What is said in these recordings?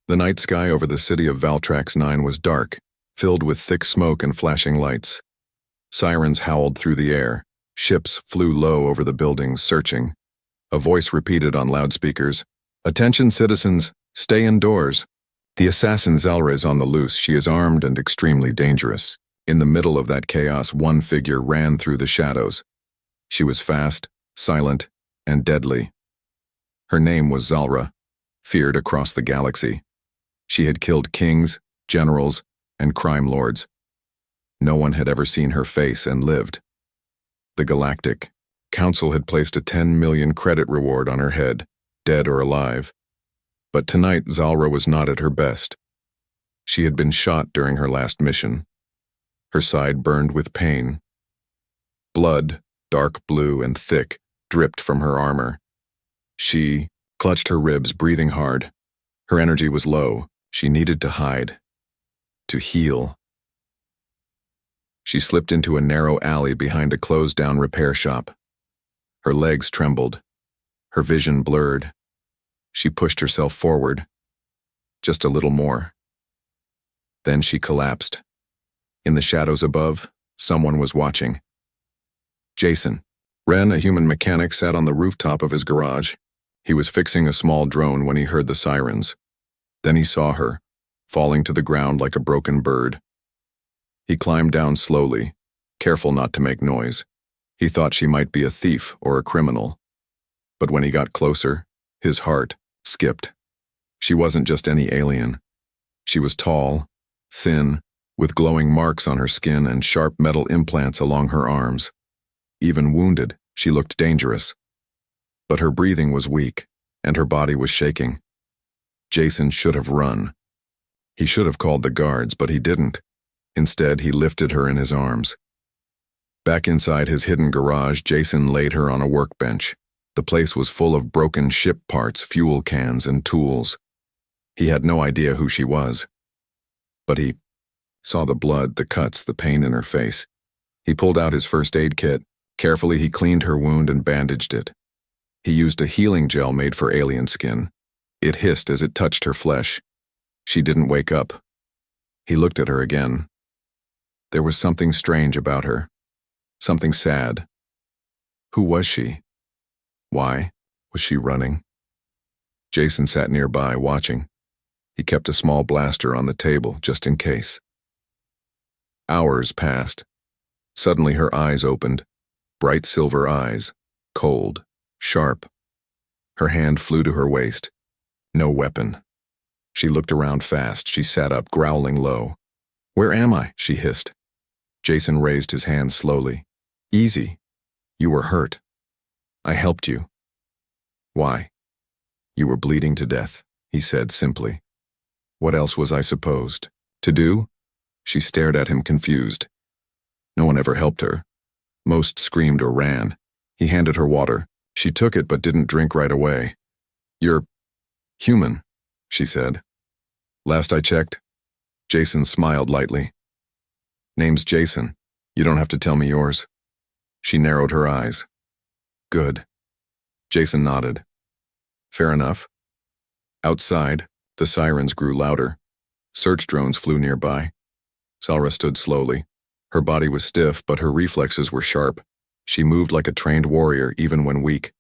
The night sky over the city of Valtrax 9 was dark, filled with thick smoke and flashing lights. Sirens howled through the air. Ships flew low over the buildings, searching. A voice repeated on loudspeakers, "Attention citizens, stay indoors." The assassin Zalra is on the loose. She is armed and extremely dangerous. In the middle of that chaos, one figure ran through the shadows. She was fast, silent, and deadly. Her name was Zalra, feared across the galaxy. She had killed kings, generals, and crime lords. No one had ever seen her face and lived. The Galactic Council had placed a 10 million credit reward on her head, dead or alive. But tonight Zalra was not at her best. She had been shot during her last mission. Her side burned with pain. Blood, dark blue and thick, dripped from her armor. She clutched her ribs, breathing hard. Her energy was low. She needed to hide, to heal. She slipped into a narrow alley behind a closed-down repair shop. Her legs trembled. Her vision blurred. She pushed herself forward. Just a little more. Then she collapsed. In the shadows above, someone was watching. Jason. Ren, a human mechanic, sat on the rooftop of his garage. He was fixing a small drone when he heard the sirens. Then he saw her, falling to the ground like a broken bird. He climbed down slowly, careful not to make noise. He thought she might be a thief or a criminal. But when he got closer, his heart skipped. She wasn't just any alien. She was tall, thin, with glowing marks on her skin and sharp metal implants along her arms. Even wounded, she looked dangerous. But her breathing was weak, and her body was shaking. Jason should have run. He should have called the guards, but he didn't. Instead, he lifted her in his arms. Back inside his hidden garage, Jason laid her on a workbench. The place was full of broken ship parts, fuel cans, and tools. He had no idea who she was. But he saw the blood, the cuts, the pain in her face. He pulled out his first aid kit. Carefully, he cleaned her wound and bandaged it. He used a healing gel made for alien skin. It hissed as it touched her flesh. She didn't wake up. He looked at her again. There was something strange about her. Something sad. Who was she? Why was she running? Jason sat nearby, watching. He kept a small blaster on the table, just in case. Hours passed. Suddenly her eyes opened. Bright silver eyes, cold, sharp. Her hand flew to her waist. No weapon. She looked around fast. She sat up, growling low. "Where am I?" she hissed. Jason raised his hand slowly. "Easy. You were hurt. I helped you." "Why?" "You were bleeding to death," he said simply. "What else was I supposed to do?" She stared at him, confused. No one ever helped her. Most screamed or ran. He handed her water. She took it but didn't drink right away. "You're human," she said. "Last I checked." Jason smiled lightly. "Name's Jason. You don't have to tell me yours." She narrowed her eyes. "Good." Jason nodded. "Fair enough." Outside, the sirens grew louder. Search drones flew nearby. Zalra stood slowly. Her body was stiff, but her reflexes were sharp. She moved like a trained warrior, even when weak.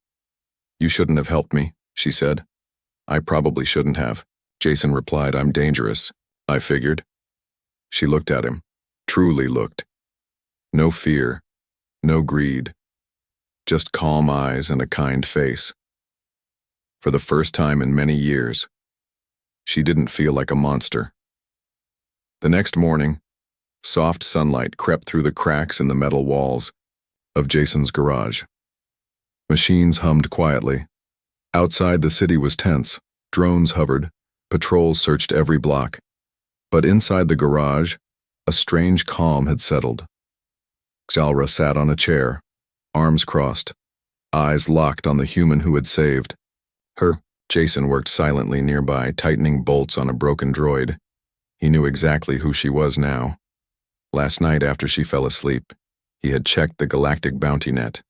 "You shouldn't have helped me," she said. "I probably shouldn't have." Jason replied, "I'm dangerous. I figured." She looked at him. Truly looked. No fear. No greed. Just calm eyes and a kind face. For the first time in many years, she didn't feel like a monster. The next morning, soft sunlight crept through the cracks in the metal walls of Jason's garage. Machines hummed quietly. Outside, the city was tense. Drones hovered. Patrols searched every block. But inside the garage, a strange calm had settled. Zalra sat on a chair, arms crossed, eyes locked on the human who had saved her. Jason worked silently nearby, tightening bolts on a broken droid. He knew exactly who she was now. Last night, after she fell asleep, he had checked the Galactic bounty net.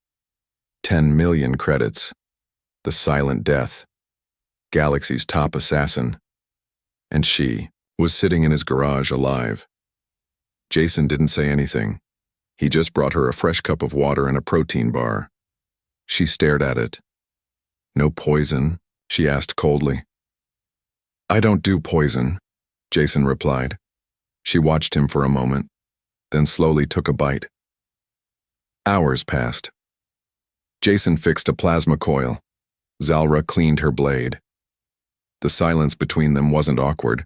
10 million credits. The silent death. Galaxy's top assassin. and she was sitting in his garage alive. Jason didn't say anything. He just brought her a fresh cup of water and a protein bar. She stared at it. "No poison?" she asked coldly. "I don't do poison," Jason replied. She watched him for a moment, then slowly took a bite. Hours passed. Jason fixed a plasma coil. Zalra cleaned her blade. The silence between them wasn't awkward.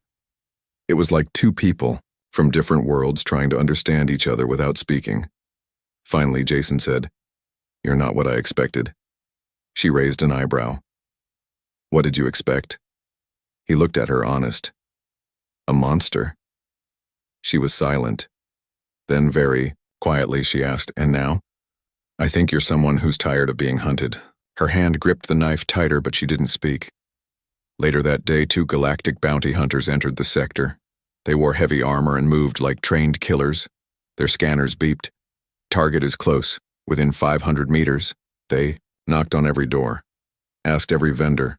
It was like two people from different worlds trying to understand each other without speaking. Finally, Jason said, "You're not what I expected." She raised an eyebrow. "What did you expect?" He looked at her, honest. "A monster." She was silent. Then very quietly she asked, "And now?" "I think you're someone who's tired of being hunted." Her hand gripped the knife tighter, but she didn't speak. Later that day, 2 galactic bounty hunters entered the sector. They wore heavy armor and moved like trained killers. Their scanners beeped. "Target is close, within 500 meters. They knocked on every door, asked every vendor,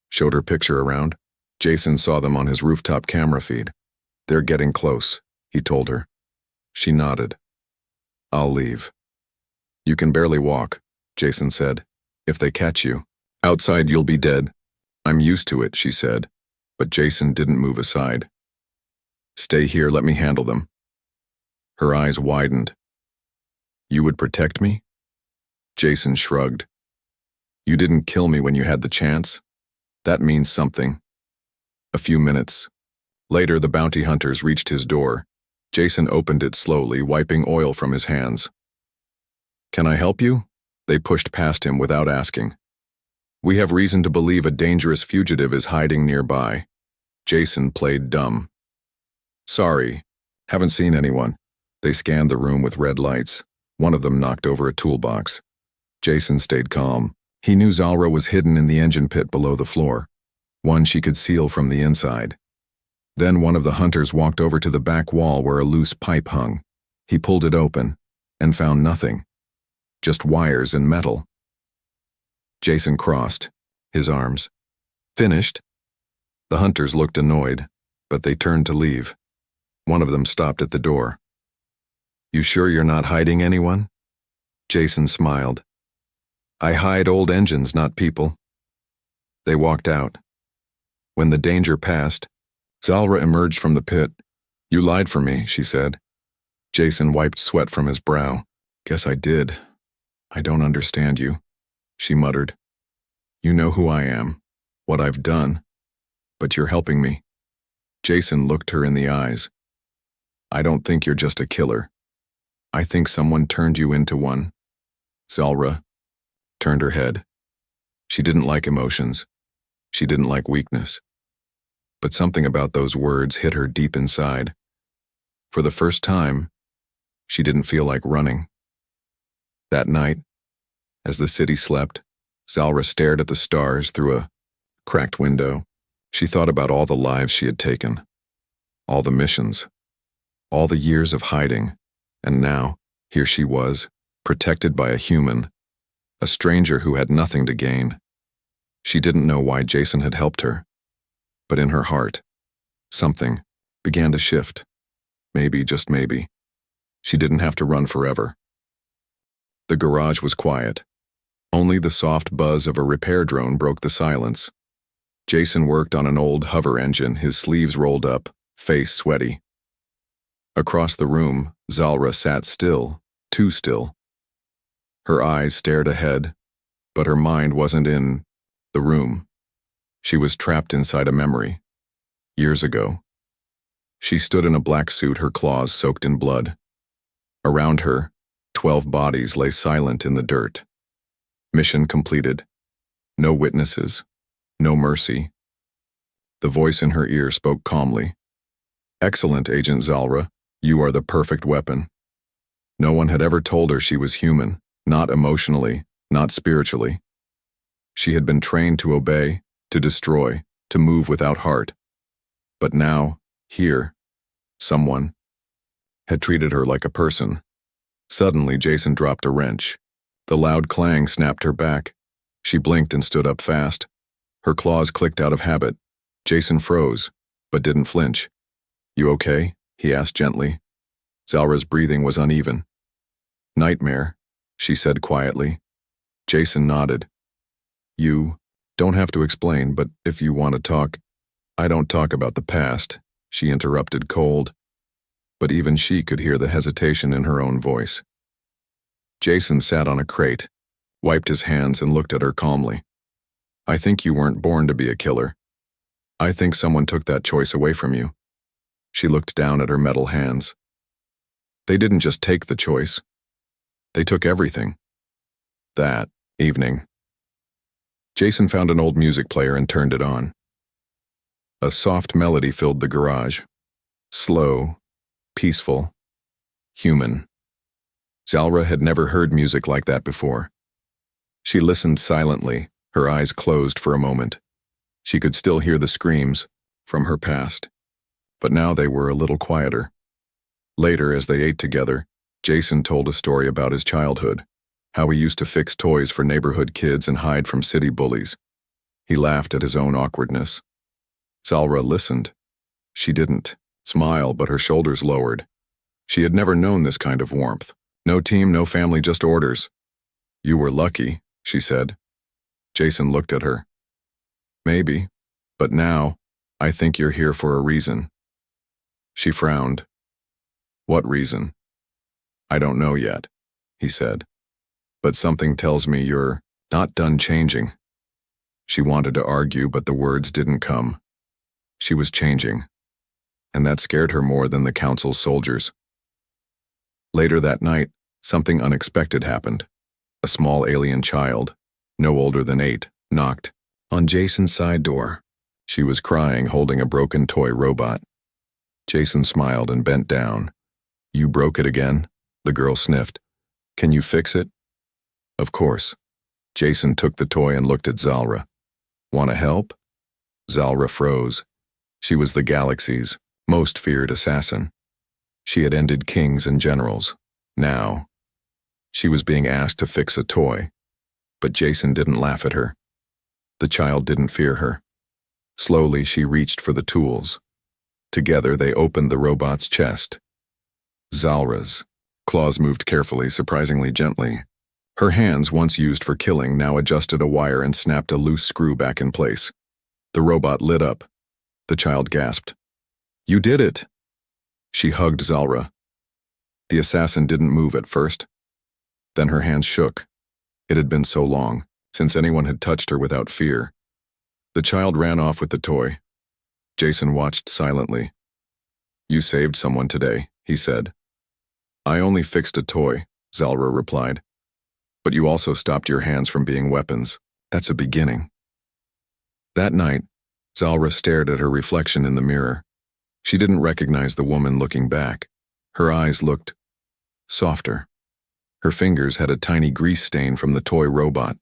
showed her picture around. Jason saw them on his rooftop camera feed. "They're getting close," he told her. She nodded. "I'll leave." "You can barely walk," Jason said. "If they catch you, outside you'll be dead." "I'm used to it," she said, but Jason didn't move aside. "Stay here, let me handle them." Her eyes widened. "You would protect me?" Jason shrugged. "You didn't kill me when you had the chance. That means something." A few minutes. Later, the bounty hunters reached his door. Jason opened it slowly, wiping oil from his hands. "Can I help you?" They pushed past him without asking. "We have reason to believe a dangerous fugitive is hiding nearby." Jason played dumb. "Sorry, haven't seen anyone." They scanned the room with red lights. One of them knocked over a toolbox. Jason stayed calm. He knew Zalra was hidden in the engine pit below the floor, one she could seal from the inside. Then one of the hunters walked over to the back wall where a loose pipe hung. He pulled it open and found nothing, just wires and metal. Jason crossed his arms. "Finished?" The hunters looked annoyed, but they turned to leave. One of them stopped at the door. "You sure you're not hiding anyone?" Jason smiled. "I hide old engines, not people." They walked out. When the danger passed, Zalra emerged from the pit. "You lied for me," she said. Jason wiped sweat from his brow. "Guess I did. I don't understand you," she muttered. "You know who I am, what I've done, but you're helping me." Jason looked her in the eyes. "I don't think you're just a killer. I think someone turned you into one." Zalra turned her head. She didn't like emotions. She didn't like weakness. But something about those words hit her deep inside. For the first time, she didn't feel like running. That night, as the city slept, Zalra stared at the stars through a cracked window. She thought about all the lives she had taken, all the missions, all the years of hiding, and now, here she was, protected by a human, a stranger who had nothing to gain. She didn't know why Jason had helped her, but in her heart, something began to shift. Maybe, just maybe, she didn't have to run forever. The garage was quiet. Only the soft buzz of a repair drone broke the silence. Jason worked on an old hover engine, his sleeves rolled up, face sweaty. Across the room, Zalra sat still, too still. Her eyes stared ahead, but her mind wasn't in the room. She was trapped inside a memory. Years ago. She stood in a black suit, her claws soaked in blood. Around her, 12 bodies lay silent in the dirt. Mission completed. No witnesses. No mercy. The voice in her ear spoke calmly. "Excellent, Agent Zalra. You are the perfect weapon." No one had ever told her she was human, not emotionally, not spiritually. She had been trained to obey, to destroy, to move without heart. But now, here, someone had treated her like a person. Suddenly, Jason dropped a wrench. The loud clang snapped her back. She blinked and stood up fast. Her claws clicked out of habit. Jason froze. but didn't flinch. "You okay?" he asked gently. Zalra's breathing was uneven. "Nightmare," she said quietly. Jason nodded. "You don't have to explain, but if you want to talk—" "I don't talk about the past," she interrupted cold, but even she could hear the hesitation in her own voice. Jason sat on a crate, wiped his hands and looked at her calmly. "I think you weren't born to be a killer. I think someone took that choice away from you." She looked down at her metal hands. "They didn't just take the choice. They took everything." That evening, Jason found an old music player and turned it on. A soft melody filled the garage. Slow, peaceful, human. Zalra had never heard music like that before. She listened silently, her eyes closed for a moment. She could still hear the screams from her past, but now they were a little quieter. Later, as they ate together, Jason told a story about his childhood, how he used to fix toys for neighborhood kids and hide from city bullies. He laughed at his own awkwardness. Zalra listened. She didn't smile, but her shoulders lowered. She had never known this kind of warmth. No team, no family, just orders. "You were lucky," she said. Jason looked at her. "Maybe, but now, I think you're here for a reason." She frowned. "What reason?" "I don't know yet," he said. "But something tells me you're not done changing." She wanted to argue, but the words didn't come. She was changing, and that scared her more than the council's soldiers. Later that night, something unexpected happened. A small alien child, no older than 8, knocked on Jason's side door. She was crying, holding a broken toy robot. Jason smiled and bent down. "You broke it again?" The girl sniffed. "Can you fix it?" "Of course." Jason took the toy and looked at Zalra. "Want to help?" Zalra froze. She was the galaxy's most feared assassin. She had ended kings and generals. Now, she was being asked to fix a toy. But Jason didn't laugh at her. The child didn't fear her. Slowly, she reached for the tools. Together, they opened the robot's chest. Zalra's claws moved carefully, surprisingly gently. Her hands, once used for killing, now adjusted a wire and snapped a loose screw back in place. The robot lit up. The child gasped. "You did it!" She hugged Zalra. The assassin didn't move at first. Then her hands shook. It had been so long since anyone had touched her without fear. The child ran off with the toy. Jason watched silently. "You saved someone today," he said. "I only fixed a toy," Zalra replied. "But you also stopped your hands from being weapons. That's a beginning." That night, Zalra stared at her reflection in the mirror. She didn't recognize the woman looking back. Her eyes looked softer. Her fingers had a tiny grease stain from the toy robot.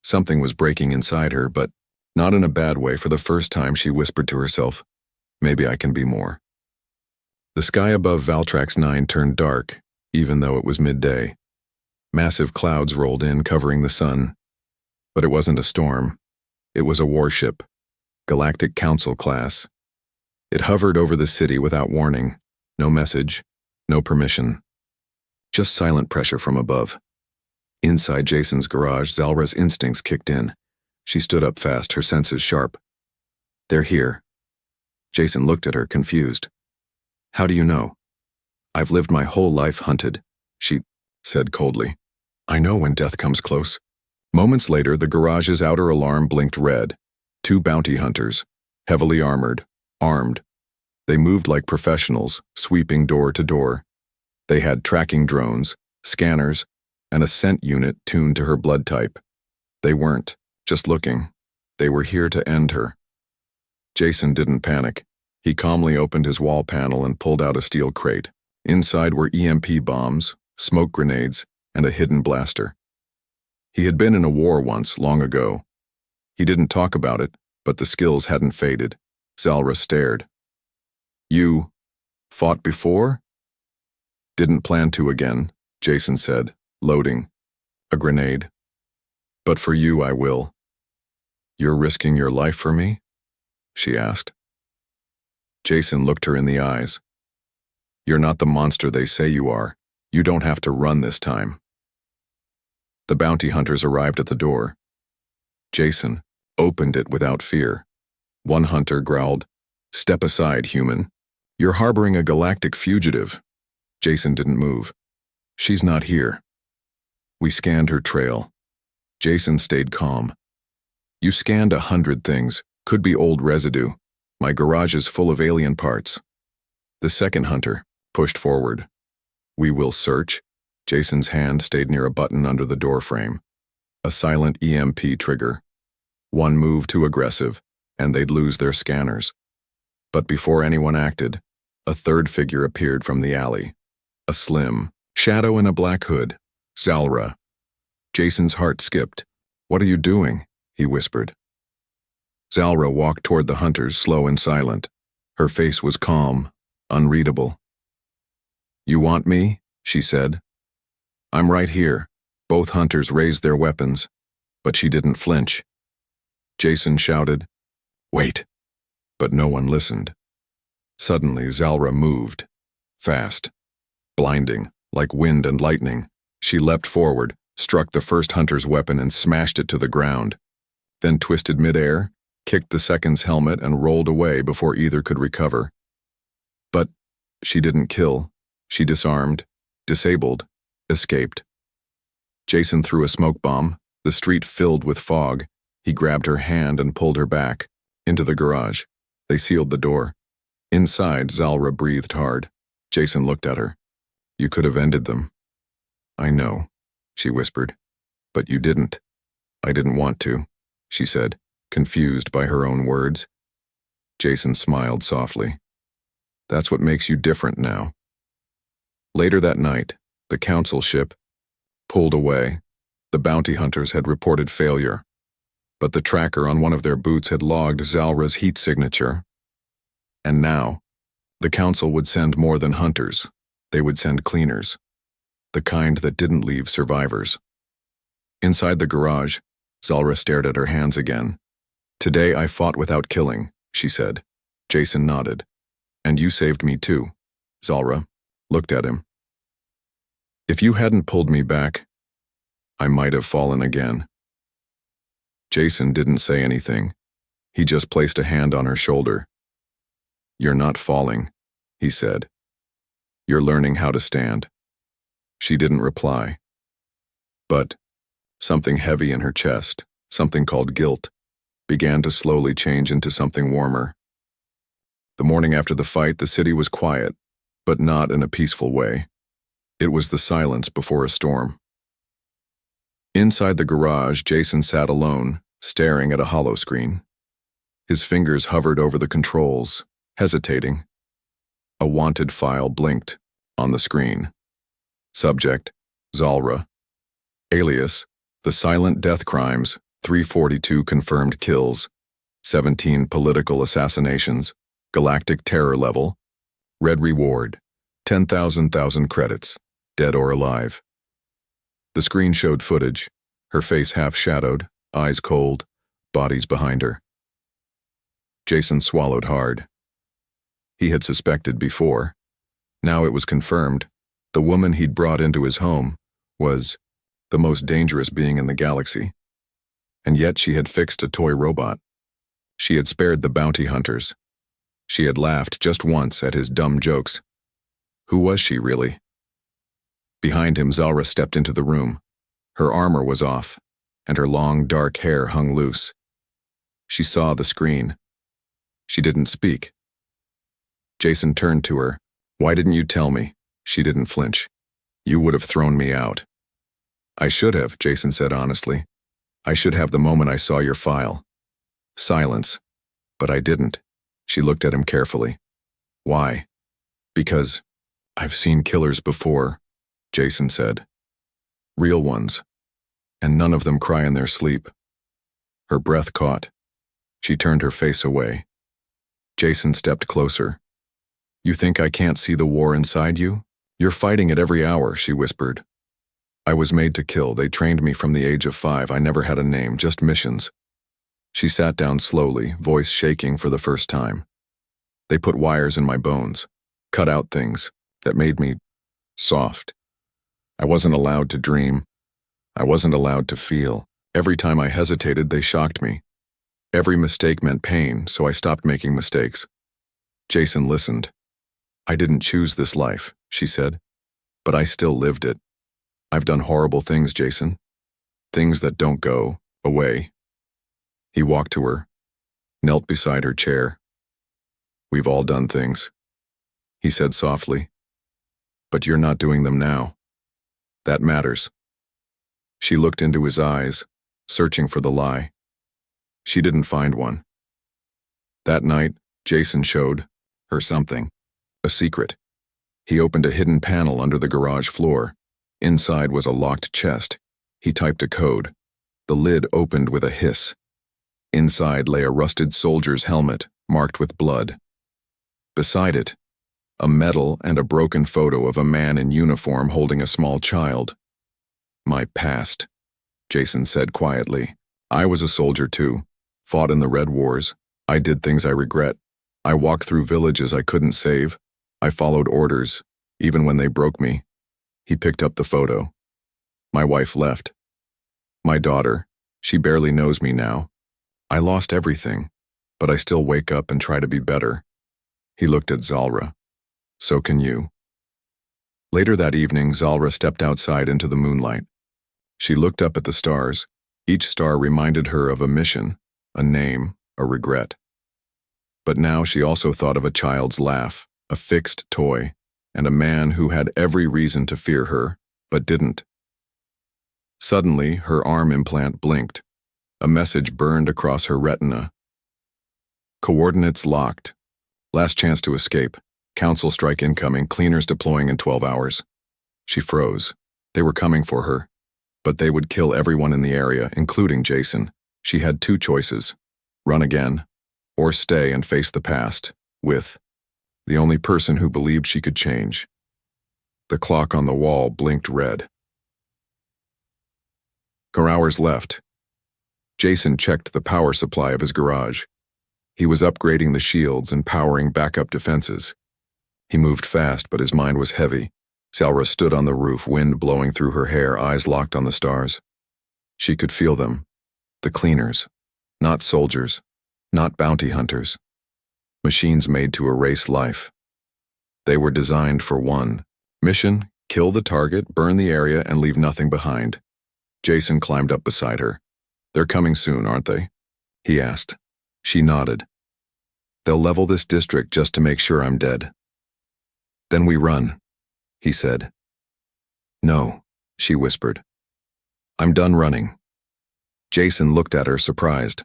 Something was breaking inside her, but not in a bad way. For the first time, she whispered to herself, "Maybe I can be more." The sky above Valtrax 9 turned dark, even though it was midday. Massive clouds rolled in, covering the sun. But it wasn't a storm. It was a warship, Galactic Council class. It hovered over the city without warning. No message, no permission. Just silent pressure from above. Inside Jason's garage, Zalra's instincts kicked in. She stood up fast, her senses sharp. "They're here." Jason looked at her, confused. "How do you know?" "I've lived my whole life hunted," she said coldly. "I know when death comes close." Moments later, the garage's outer alarm blinked red. 2 bounty hunters, heavily armored, armed. They moved like professionals, sweeping door to door. They had tracking drones, scanners, and a scent unit tuned to her blood type. They weren't just looking. They were here to end her. Jason didn't panic. He calmly opened his wall panel and pulled out a steel crate. Inside were EMP bombs, smoke grenades, and a hidden blaster. He had been in a war once, long ago. He didn't talk about it, but the skills hadn't faded. Zalra stared. "You fought before?" "Didn't plan to again," Jason said, loading a grenade. "But for you, I will." "You're risking your life for me?" she asked. Jason looked her in the eyes. You're not the monster they say you are. You don't have to run this time. The bounty hunters arrived at the door. Jason opened it without fear. One hunter growled, "Step aside, human. You're harboring a galactic fugitive." Jason didn't move. "She's not here." We scanned her trail. Jason stayed calm. "You scanned 100 things. Could be old residue. My garage is full of alien parts." The second hunter pushed forward. "We will search." Jason's hand stayed near a button under the doorframe. A silent EMP trigger. One move too aggressive, and they'd lose their scanners. But before anyone acted, a third figure appeared from the alley. A slim shadow in a black hood. Zalra. Jason's heart skipped. "What are you doing?" he whispered. Zalra walked toward the hunters, slow and silent. Her face was calm, unreadable. "You want me?" she said. "I'm right here." Both hunters raised their weapons, but she didn't flinch. Jason shouted, "Wait!" But no one listened. Suddenly, Zalra moved. Fast. Blinding, like wind and lightning. She leapt forward, struck the first hunter's weapon and smashed it to the ground. Then twisted midair, kicked the second's helmet and rolled away before either could recover. But she didn't kill. She disarmed, disabled, escaped. Jason threw a smoke bomb, the street filled with fog. He grabbed her hand and pulled her back, into the garage. They sealed the door. Inside, Zalra breathed hard. Jason looked at her. "You could have ended them." "I know," she whispered. "But you didn't." "I didn't want to," she said, confused by her own words. Jason smiled softly. "That's what makes you different now." Later that night, the council ship pulled away. The bounty hunters had reported failure, but the tracker on one of their boots had logged Zalra's heat signature. And now, the council would send more than hunters. They would send cleaners, the kind that didn't leave survivors. Inside the garage, Zalra stared at her hands again. "Today I fought without killing," she said. Jason nodded. "And you saved me too." Zalra looked at him. "If you hadn't pulled me back, I might have fallen again." Jason didn't say anything. He just placed a hand on her shoulder. "You're not falling," he said. "You're learning how to stand." She didn't reply. But something heavy in her chest, something called guilt, began to slowly change into something warmer. The morning after the fight, the city was quiet, but not in a peaceful way. It was the silence before a storm. Inside the garage, Jason sat alone, staring at a hollow screen. His fingers hovered over the controls, hesitating. A wanted file blinked on the screen. Subject, Zalra. Alias, the silent death crimes, 342 confirmed kills, 17 political assassinations, galactic terror level, red reward, 10,000 credits, dead or alive. The screen showed footage, her face half-shadowed, eyes cold, bodies behind her. Jason swallowed hard. He had suspected before. Now it was confirmed. The woman he'd brought into his home was the most dangerous being in the galaxy. And yet she had fixed a toy robot. She had spared the bounty hunters. She had laughed just once at his dumb jokes. Who was she, really? Behind him, Zalra stepped into the room. Her armor was off, and her long, dark hair hung loose. She saw the screen. She didn't speak. Jason turned to her. "Why didn't you tell me?" She didn't flinch. "You would have thrown me out." "I should have," Jason said honestly. "I should have the moment I saw your file." Silence. "But I didn't." She looked at him carefully. "Why?" "Because I've seen killers before," Jason said. "Real ones. And none of them cry in their sleep." Her breath caught. She turned her face away. Jason stepped closer. "You think I can't see the war inside you? You're fighting it every hour," she whispered. "I was made to kill. They trained me from the age of 5. I never had a name, just missions." She sat down slowly, voice shaking for the first time. They put wires in my bones, cut out things that made me soft. I wasn't allowed to dream. I wasn't allowed to feel. Every time I hesitated, they shocked me. Every mistake meant pain, so I stopped making mistakes. Jason listened. I didn't choose this life, she said, but I still lived it. I've done horrible things, Jason. Things that don't go away. He walked to her, knelt beside her chair. We've all done things, he said softly. But you're not doing them now. That matters. She looked into his eyes, searching for the lie. She didn't find one. That night, Jason showed her something, a secret. He opened a hidden panel under the garage floor. Inside was a locked chest. He typed a code. The lid opened with a hiss. Inside lay a rusted soldier's helmet, marked with blood. Beside it, a medal and a broken photo of a man in uniform holding a small child. My past, Jason said quietly. I was a soldier too, fought in the Red Wars. I did things I regret. I walked through villages I couldn't save. I followed orders, even when they broke me. He picked up the photo. My wife left. My daughter, she barely knows me now. I lost everything, but I still wake up and try to be better. He looked at Zalra. So can you. Later that evening, Zalra stepped outside into the moonlight. She looked up at the stars. Each star reminded her of a mission, a name, a regret. But now she also thought of a child's laugh, a fixed toy, and a man who had every reason to fear her, but didn't. Suddenly, her arm implant blinked. A message burned across her retina. Coordinates locked. Last chance to escape. Council strike incoming, cleaners deploying in 12 hours. She froze. They were coming for her. But they would kill everyone in the area, including Jason. She had two choices. Run again, or stay and face the past, with the only person who believed she could change. The clock on the wall blinked red. 4 hours left. Jason checked the power supply of his garage. He was upgrading the shields and powering backup defenses. He moved fast, but his mind was heavy. Zalra stood on the roof, wind blowing through her hair, eyes locked on the stars. She could feel them. The cleaners. Not soldiers. Not bounty hunters. Machines made to erase life. They were designed for one mission: kill the target, burn the area, and leave nothing behind. Jason climbed up beside her. They're coming soon, aren't they? He asked. She nodded. They'll level this district just to make sure I'm dead. Then we run, he said. No, she whispered. I'm done running. Jason looked at her, surprised.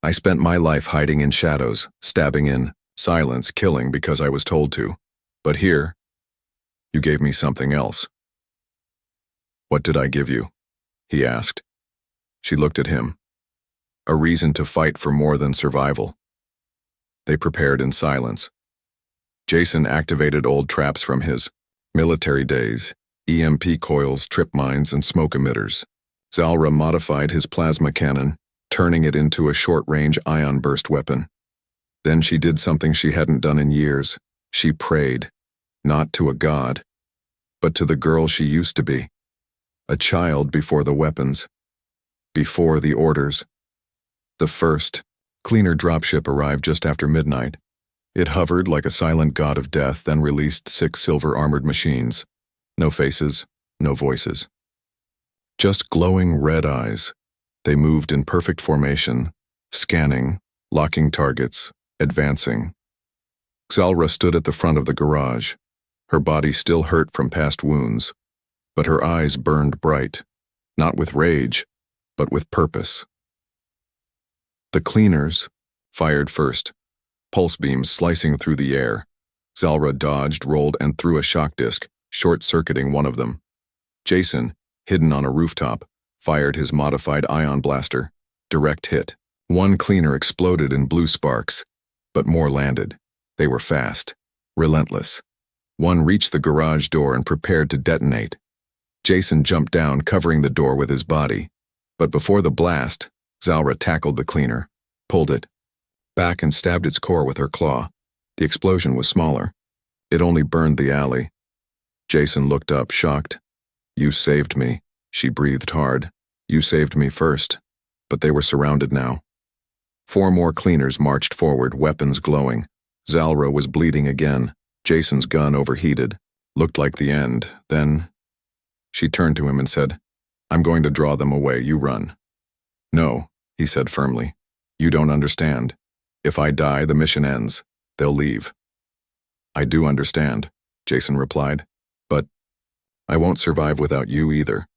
I spent my life hiding in shadows, stabbing in silence, killing because I was told to. But here, you gave me something else. What did I give you? He asked. She looked at him. A reason to fight for more than survival. They prepared in silence. Jason activated old traps from his military days, EMP coils, trip mines, and smoke emitters. Zalra modified his plasma cannon, turning it into a short-range ion burst weapon. Then she did something she hadn't done in years. She prayed, not to a god, but to the girl she used to be. A child before the weapons, before the orders. The first, cleaner dropship arrived just after midnight. It hovered like a silent god of death, then released 6 silver-armored machines. No faces, no voices. Just glowing red eyes. They moved in perfect formation, scanning, locking targets, advancing. Zalra stood at the front of the garage. Her body still hurt from past wounds, but her eyes burned bright, not with rage, but with purpose. The cleaners fired first, pulse beams slicing through the air. Zalra dodged, rolled, and threw a shock disc, short-circuiting one of them. Jason, hidden on a rooftop, fired his modified ion blaster. Direct hit. One cleaner exploded in blue sparks, but more landed. They were fast, relentless. One reached the garage door and prepared to detonate. Jason jumped down, covering the door with his body. But before the blast, Zalra tackled the cleaner, pulled it back and stabbed its core with her claw. The explosion was smaller. It only burned the alley. Jason looked up, shocked. "You saved me," she breathed hard. "You saved me first." But they were surrounded now. 4 more cleaners marched forward, weapons glowing. Zalra was bleeding again. Jason's gun overheated. Looked like the end. Then she turned to him and said, "I'm going to draw them away. You run." "No," he said firmly. "You don't understand. If I die, the mission ends. They'll leave." "I do understand," Jason replied. "But I won't survive without you either."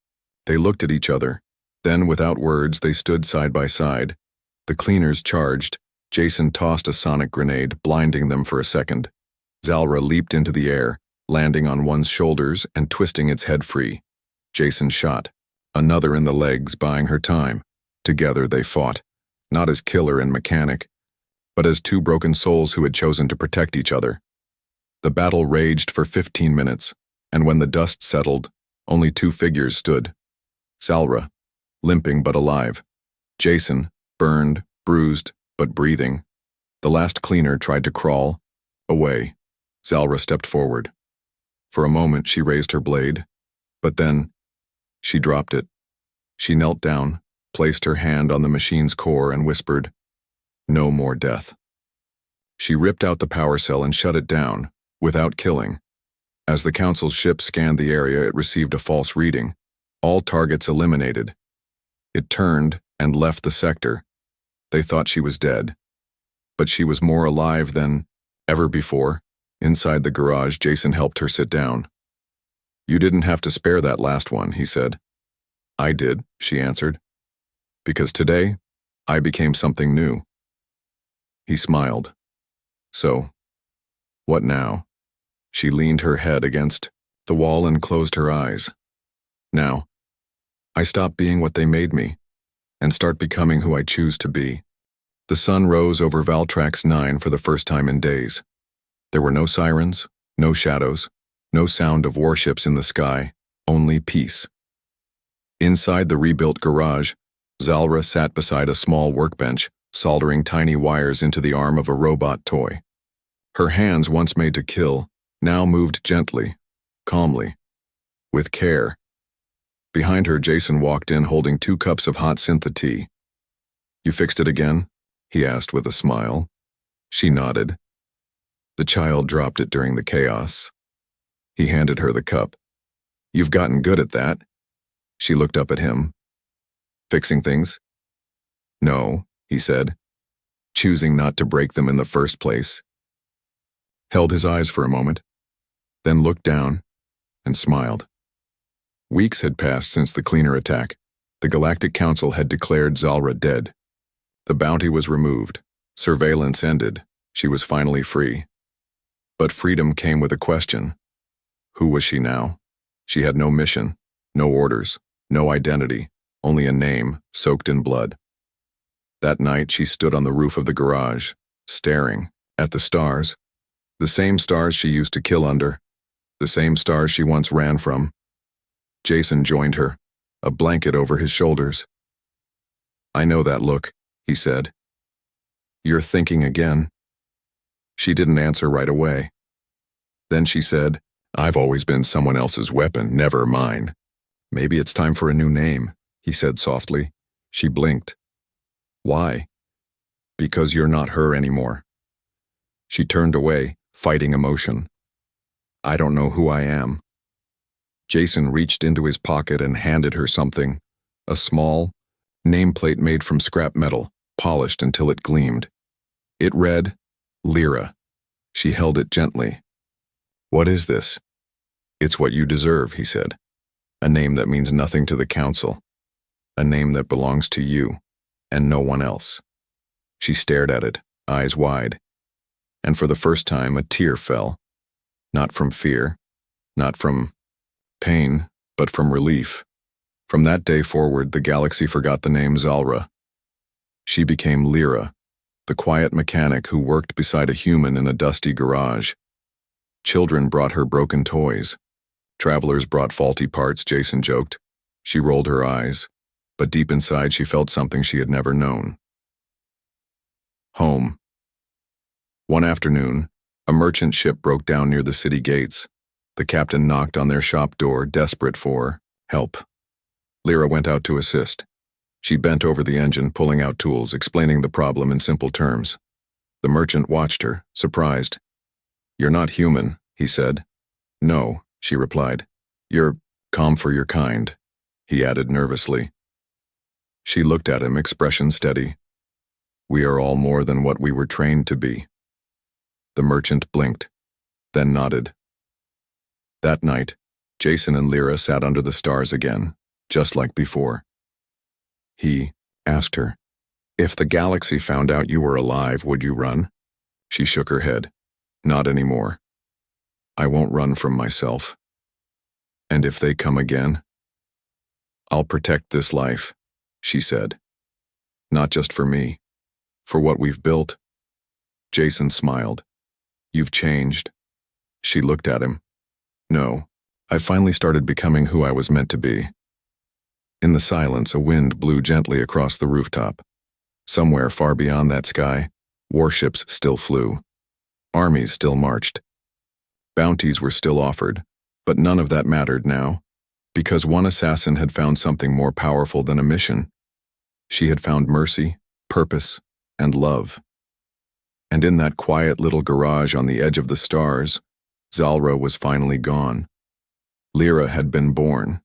They looked at each other. Then, without words, they stood side by side. The cleaners charged. Jason tossed a sonic grenade, blinding them for a second. Zalra leaped into the air, landing on one's shoulders and twisting its head free. Jason shot. Another in the legs, buying her time. Together they fought, not as killer and mechanic, but as 2 broken souls who had chosen to protect each other. The battle raged for 15 minutes, and when the dust settled, only 2 figures stood. Zalra, limping but alive. Jason, burned, bruised, but breathing. The last cleaner tried to crawl away. Zalra stepped forward. For a moment she raised her blade, but then she dropped it. She knelt down, placed her hand on the machine's core and whispered, "No more death." She ripped out the power cell and shut it down, without killing. As the Council's ship scanned the area, it received a false reading. All targets eliminated. It turned and left the sector. They thought she was dead. But she was more alive than ever before. Inside the garage, Jason helped her sit down. "You didn't have to spare that last one," he said. "I did," she answered. "Because today, I became something new." He smiled. "So, what now?" She leaned her head against the wall and closed her eyes. "Now, I stop being what they made me, and start becoming who I choose to be." The sun rose over Valtrax 9 for the first time in days. There were no sirens, no shadows, no sound of warships in the sky, only peace. Inside the rebuilt garage, Zalra sat beside a small workbench, soldering tiny wires into the arm of a robot toy. Her hands, once made to kill, now moved gently, calmly, with care. Behind her, Jason walked in holding 2 cups of hot syntha tea. "You fixed it again?" he asked with a smile. She nodded. The child dropped it during the chaos. He handed her the cup. "You've gotten good at that." She looked up at him. "Fixing things?" "No," he said, choosing not to break them in the first place. Held his eyes for a moment, then looked down and smiled. Weeks had passed since the cleaner attack. The Galactic Council had declared Zalra dead. The bounty was removed. Surveillance ended. She was finally free. But freedom came with a question. Who was she now? She had no mission, no orders, no identity, only a name soaked in blood. That night she stood on the roof of the garage, staring at the stars, the same stars she used to kill under, the same stars she once ran from. Jason joined her, a blanket over his shoulders. "I know that look," he said. "You're thinking again." She didn't answer right away. Then she said, "I've always been someone else's weapon, never mine." "Maybe it's time for a new name," he said softly. She blinked. "Why?" "Because you're not her anymore." She turned away, fighting emotion. "I don't know who I am." Jason reached into his pocket and handed her something, a small nameplate made from scrap metal, polished until it gleamed. It read, "Lyra." She held it gently. "What is this?" "It's what you deserve," he said. "A name that means nothing to the Council. A name that belongs to you, and no one else." She stared at it, eyes wide. And for the first time, a tear fell. Not from fear, not from pain, but from relief. From that day forward, the galaxy forgot the name Zalra. She became Lyra, the quiet mechanic who worked beside a human in a dusty garage. Children brought her broken toys. Travelers brought faulty parts, Jason joked. She rolled her eyes, but deep inside she felt something she had never known. Home. One afternoon, A merchant ship broke down near the city gates. The captain knocked on their shop door, desperate for help. Lyra went out to assist. She bent over the engine, pulling out tools, explaining the problem in simple terms. The merchant watched her, surprised. "You're not human," he said. "No," she replied. "You're calm for your kind," he added nervously. She looked at him, expression steady. "We are all more than what we were trained to be." The merchant blinked, then nodded. That night, Jason and Lyra sat under the stars again, just like before. He asked her, "If the galaxy found out you were alive, would you run?" She shook her head. "Not anymore. I won't run from myself. And if they come again?" "I'll protect this life," she said. "Not just for me, for what we've built." Jason smiled. "You've changed." She looked at him. "No, I finally started becoming who I was meant to be." In the silence, a wind blew gently across the rooftop. Somewhere far beyond that sky, warships still flew. Armies still marched. Bounties were still offered, but none of that mattered now, because one assassin had found something more powerful than a mission. She had found mercy, purpose, and love. And in that quiet little garage on the edge of the stars, Zalra was finally gone. Lyra had been born.